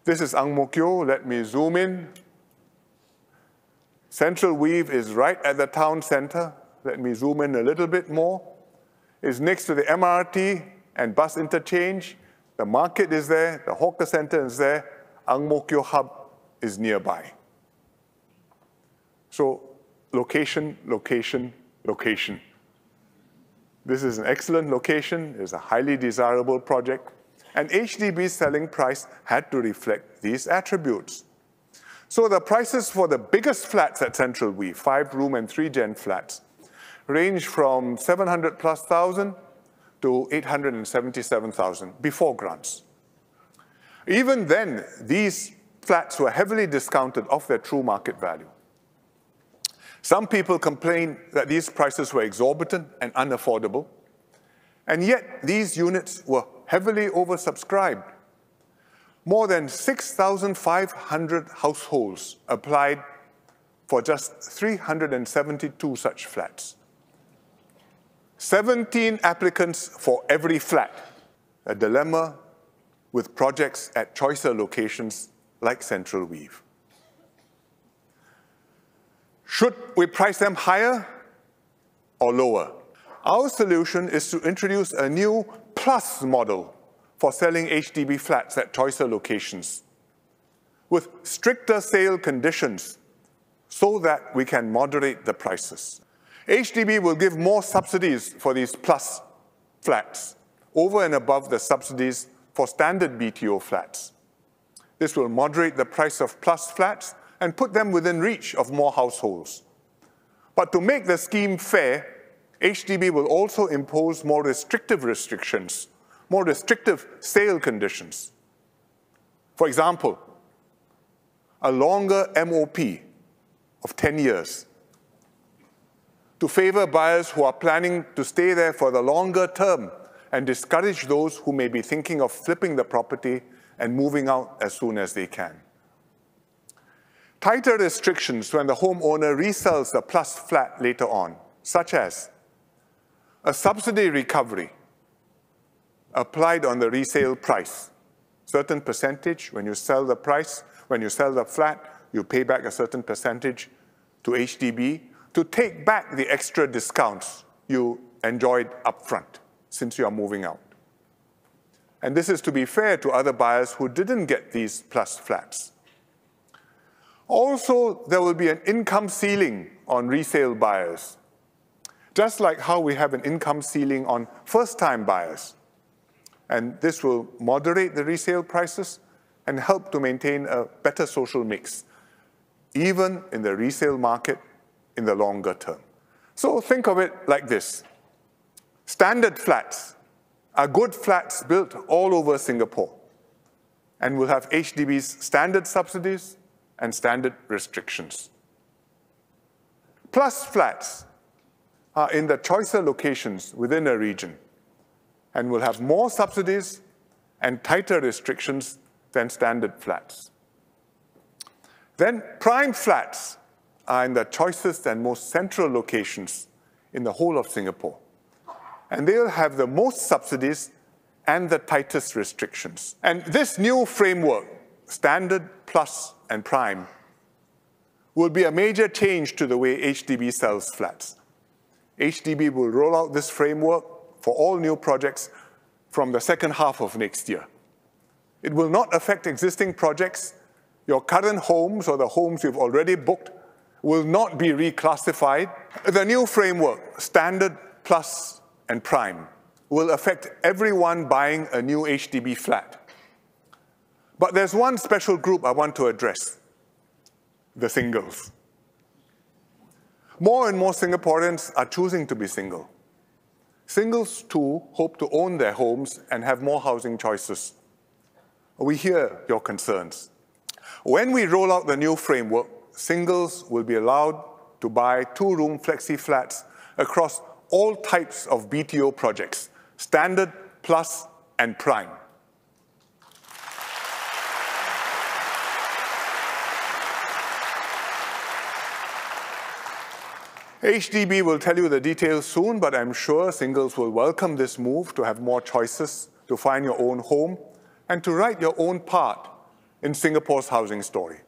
This is Ang Mo Kio. Let me zoom in. Central Weave is right at the town center. Let me zoom in a little bit more. It's next to the MRT and bus interchange. The market is there. The hawker center is there. Ang Mo Kio Hub is nearby. So location, location, location. This is an excellent location. It's a highly desirable project. And HDB's selling price had to reflect these attributes. So the prices for the biggest flats at Central Weave, 5-room and 3-gen flats, range from 700,000+ to 877,000 before grants. Even then, these flats were heavily discounted off their true market value. Some people complained that these prices were exorbitant and unaffordable, and yet these units were heavily oversubscribed. More than 6,500 households applied for just 372 such flats. 17 applicants for every flat, a dilemma with projects at choicer locations like Central Weave. Should we price them higher or lower? Our solution is to introduce a new plus model for selling HDB flats at choicer locations with stricter sale conditions so that we can moderate the prices. HDB will give more subsidies for these plus flats over and above the subsidies for standard BTO flats. This will moderate the price of plus flats and put them within reach of more households. But to make the scheme fair, HDB will also impose more restrictive restrictions, more restrictive sale conditions. For example, a longer MOP of 10 years to favor buyers who are planning to stay there for the longer term and discourage those who may be thinking of flipping the property and moving out as soon as they can. Tighter restrictions when the homeowner resells the plus flat later on, such as a subsidy recovery applied on the resale price. Certain percentage, when you sell the flat, you pay back a certain percentage to HDB to take back the extra discounts you enjoyed upfront since you are moving out. And this is to be fair to other buyers who didn't get these plus flats. Also, there will be an income ceiling on resale buyers, just like how we have an income ceiling on first-time buyers. And this will moderate the resale prices and help to maintain a better social mix, even in the resale market in the longer term. So think of it like this. Standard flats are good flats built all over Singapore and will have HDB's standard subsidies and standard restrictions. Plus flats are in the choicer locations within a region and will have more subsidies and tighter restrictions than standard flats. Then prime flats are in the choicest and most central locations in the whole of Singapore. And they'll have the most subsidies and the tightest restrictions. And this new framework, standard, plus, and prime, will be a major change to the way HDB sells flats. HDB will roll out this framework for all new projects from the second half of next year. It will not affect existing projects. Your current homes or the homes you've already booked will not be reclassified. The new framework, standard, plus, and prime, will affect everyone buying a new HDB flat. But there's one special group I want to address, the singles. More and more Singaporeans are choosing to be single. Singles, too, hope to own their homes and have more housing choices. We hear your concerns. When we roll out the new framework, singles will be allowed to buy 2-room flexi flats across all types of BTO projects, standard, plus, and prime. HDB will tell you the details soon, but I'm sure singles will welcome this move to have more choices, to find your own home, and to write your own part in Singapore's housing story.